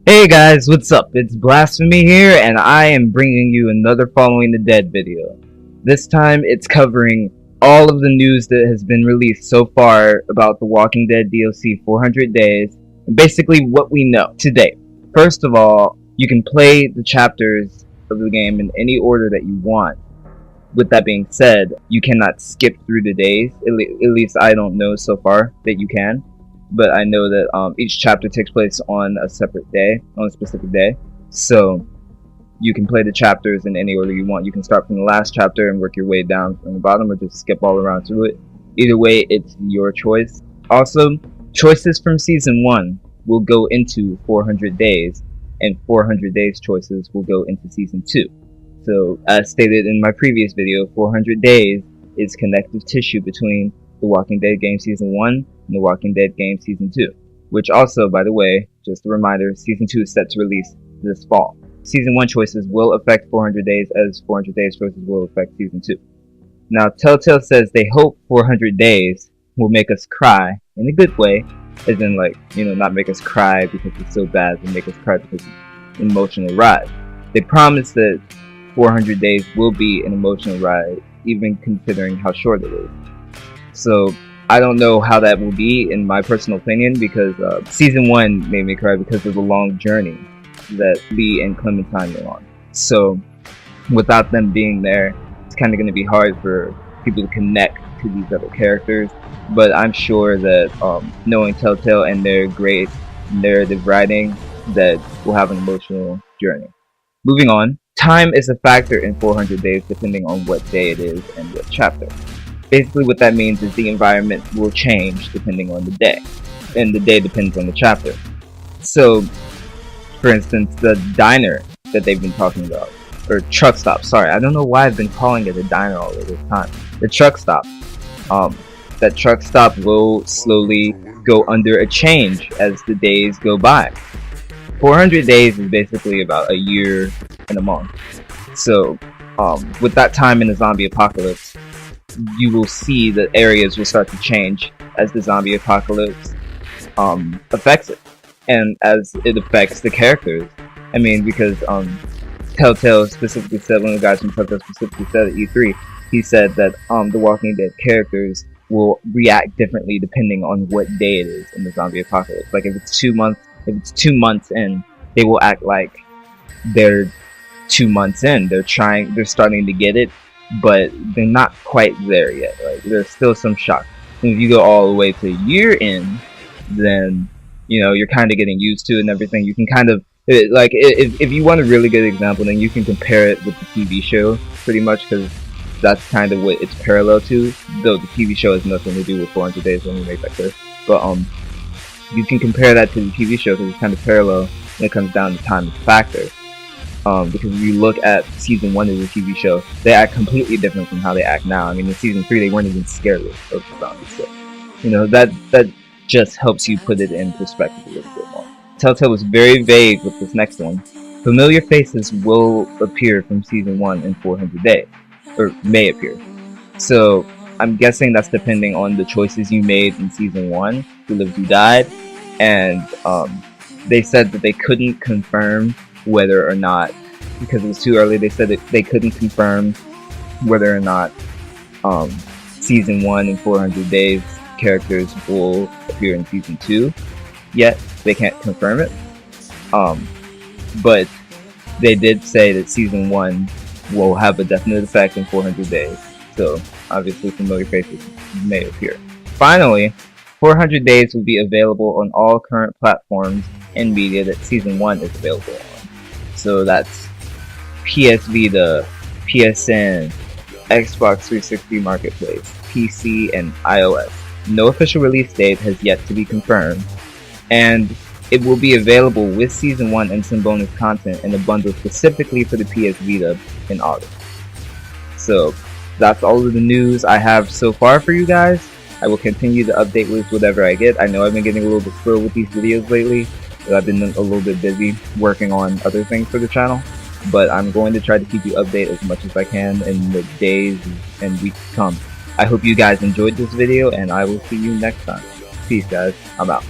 Hey guys, what's up? It's Blasphxmy here, and I am bringing you another Following the Dead video. This time, it's covering all of the news that has been released so far about the Walking Dead DLC 400 Days, and basically what we know today. First of all, you can play the chapters of the game in any order that you want. With that being said, you cannot skip through the days, at least I don't know so far that you can. But I know that each chapter takes place on a separate day, on a specific day. So you can play the chapters in any order you want. You can start from the last chapter and work your way down from the bottom, or just skip all around through it. Either way, it's your choice. Also, choices from Season 1 will go into 400 Days, and 400 Days choices will go into Season 2. So, as stated in my previous video, 400 Days is connective tissue between the Walking Dead game Season 1 and the Walking Dead game Season 2, which also, by the way, just a reminder, Season 2 is set to release this fall. Season 1 choices will affect 400 Days as 400 Days choices will affect Season 2. Now, Telltale says they hope 400 Days will make us cry in a good way, as in, like, not make us cry because it's so bad, but make us cry because it's an emotional ride. They promise that 400 Days will be an emotional ride, even considering how short it is. So, I don't know how that will be, in my personal opinion, because Season 1 made me cry because of the long journey that Lee and Clementine were on. So, without them being there, it's kind of going to be hard for people to connect to these other characters. But I'm sure that knowing Telltale and their great narrative writing, that we'll have an emotional journey. Moving on, time is a factor in 400 Days depending on what day it is and what chapter. Basically what that means is the environment will change depending on the day, and the day depends on the chapter. So, for instance, the diner that they've been talking about, or truck stop, sorry, I don't know why I've been calling it a diner all of this time. The truck stop, that truck stop will slowly go under a change as the days go by. 400 Days is basically about a year and a month. So, with that time in the zombie apocalypse, you will see that areas will start to change as the zombie apocalypse affects it, and as it affects the characters. I mean, because Telltale specifically said, one of the guys from Telltale specifically said at E3, he said that the Walking Dead characters will react differently depending on what day it is in the zombie apocalypse. Like if it's 2 months in, they will act like they're 2 months in. They're starting to get it, but they're not quite there yet. Like there's still some shock. And if you go all the way to a year in, then you're kind of getting used to it and everything. You can kind of like, if you want a really good example, then you can compare it with the TV show pretty much, because that's kind of what it's parallel to. Though the TV show has nothing to do with 400 Days. Let me make that clear. But you can compare that to the TV show because it's kind of parallel when it comes down to time as a factor. Because if you look at Season 1 of the TV show, they act completely different from how they act now. I mean, in Season 3, they weren't even scared of the zombies. So, that just helps you put it in perspective a little bit more. Telltale was very vague with this next one. Familiar faces will appear from Season 1 in 400 Days, or may appear. So, I'm guessing that's depending on the choices you made in Season 1, Who Lived, Who Died, and they said that they couldn't confirm whether or not, because it was too early, they said that they couldn't confirm whether or not Season 1 and 400 Days characters will appear in Season 2 yet. They can't confirm it. But they did say that Season 1 will have a definite effect in 400 Days. So, obviously, familiar faces may appear. Finally, 400 Days will be available on all current platforms and media that Season 1 is available on. So that's PS Vita, PSN, Xbox 360 Marketplace, PC, and iOS. No official release date has yet to be confirmed, and it will be available with Season 1 and some bonus content in a bundle specifically for the PS Vita in August. So that's all of the news I have so far for you guys. I will continue to update with whatever I get. I know I've been getting a little bit slow with these videos lately, but I've been a little bit busy working on other things for the channel. But I'm going to try to keep you updated as much as I can in the days and weeks to come. I hope you guys enjoyed this video, and I will see you next time. Peace, guys. I'm out.